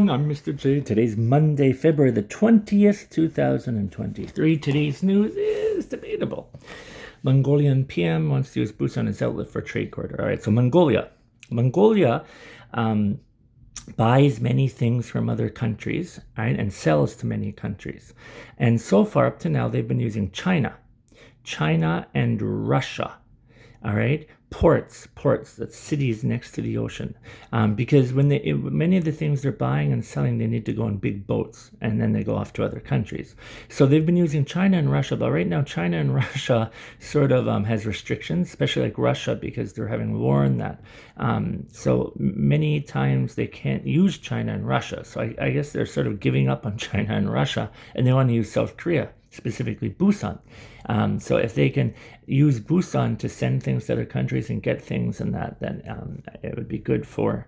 I'm Mr. J. Today's Monday, February the 20th, 2023. Today's news is debatable. Mongolian PM wants to use Busan as outlet for trade corridor. All right, so Mongolia buys many things from other countries, right, and sells to many countries. And so far, up to now, they've been using China and Russia. All right, ports, that's cities next to the ocean, because when many of the things they're buying and selling, they need to go on big boats, and then they go off to other countries. So they've been using China and Russia, but right now China and Russia sort of has restrictions, especially like Russia, because they're having war in that. So many times they can't use China and Russia. So I guess they're sort of giving up on China and Russia, and they want to use South Korea, specifically Busan. So if they can use Busan to send things to other countries and get things and that, then it would be good for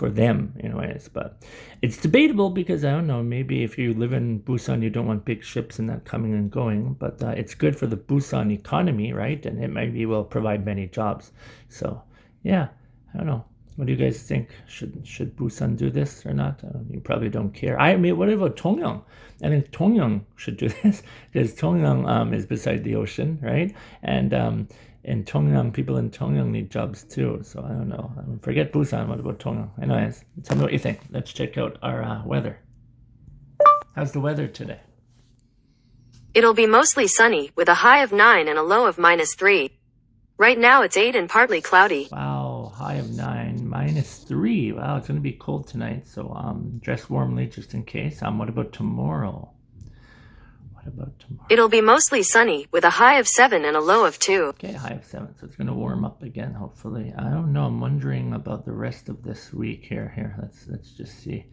them in ways. But it's debatable because, I don't know, maybe if you live in Busan, you don't want big ships and that coming and going. But it's good for the Busan economy, right? And it maybe will provide many jobs. So, yeah, I don't know. What do you guys think? Should Busan do this or not? You probably don't care. I mean, what about Tongyang? I think Tongyang should do this because Tongyang is beside the ocean, right? And Tongyang, people in Tongyang need jobs too. So I don't know. Forget Busan. What about Tongyang? Anyways, tell me what you think. Let's check out our weather. How's the weather today? It'll be mostly sunny with a high of 9 and a low of -3. Right now it's 8 and partly cloudy. Wow, high of 9, -3. Wow, it's going to be cold tonight, so dress warmly just in case. What about tomorrow? It'll be mostly sunny with a high of 7 and a low of 2. Okay, high of 7, so it's going to warm up again, hopefully. I don't know, I'm wondering about the rest of this week here. Let's just see.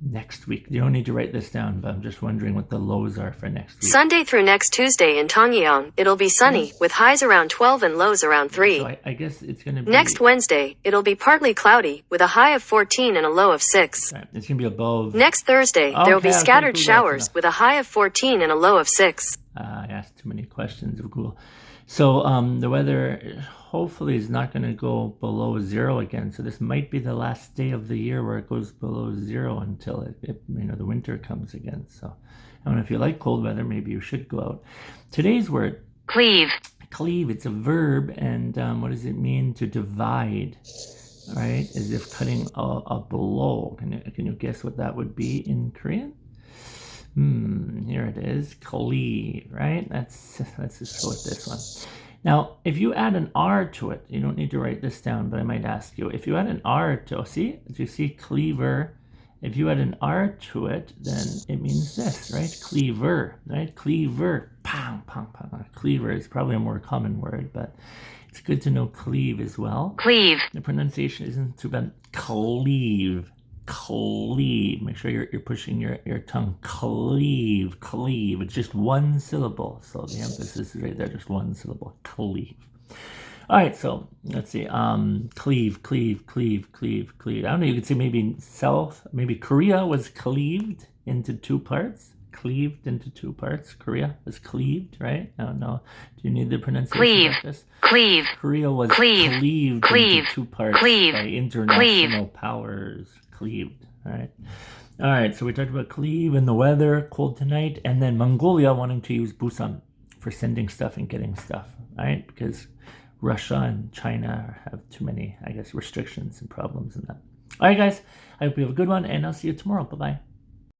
Next week. You don't need to write this down, but I'm just wondering what the lows are for next week. Sunday through next Tuesday in Tongyang, it'll be sunny with highs around 12 and lows around 3. So I guess it's going to be... Next Wednesday, it'll be partly cloudy with a high of 14 and a low of 6. Right. It's going to be above... Next Thursday, there'll be scattered showers with a high of 14 and a low of 6. I asked too many questions of Google. So the weather hopefully is not going to go below 0 again. So this might be the last day of the year where it goes below 0 until the winter comes again. So I don't know if you like cold weather, maybe you should go out. Today's word, cleave. Cleave. It's a verb, and what does it mean to divide? All right, as if cutting a blow. Can you guess what that would be in Korean? Here it is, cleave, right? Let's just go with this one. Now, if you add an R to it, you don't need to write this down, but I might ask you. If you add an R to, do you see cleaver? If you add an R to it, then it means this, right? Cleaver, right? Cleaver, pang, pang, pang. Cleaver is probably a more common word, but it's good to know cleave as well. Cleave. The pronunciation isn't too bad. Cleave. Cleave. Make sure you're pushing your tongue. Cleave. It's just one syllable. So the emphasis is right there, just one syllable. Cleave. All right, so let's see. Cleave. I don't know, you could say maybe Korea was cleaved into 2 parts. Cleaved into 2 parts. Korea was cleaved, right? I don't know. Do you need the pronunciation of this? Cleave. Korea was cleaved into 2 parts by international powers. Cleaved. All right, so we talked about cleave and the weather, cold tonight, and then Mongolia wanting to use Busan for sending stuff and getting stuff, right? Because Russia and China have too many, I guess, restrictions and problems in that. All right, guys, I hope you have a good one, and I'll see you tomorrow. Bye-bye.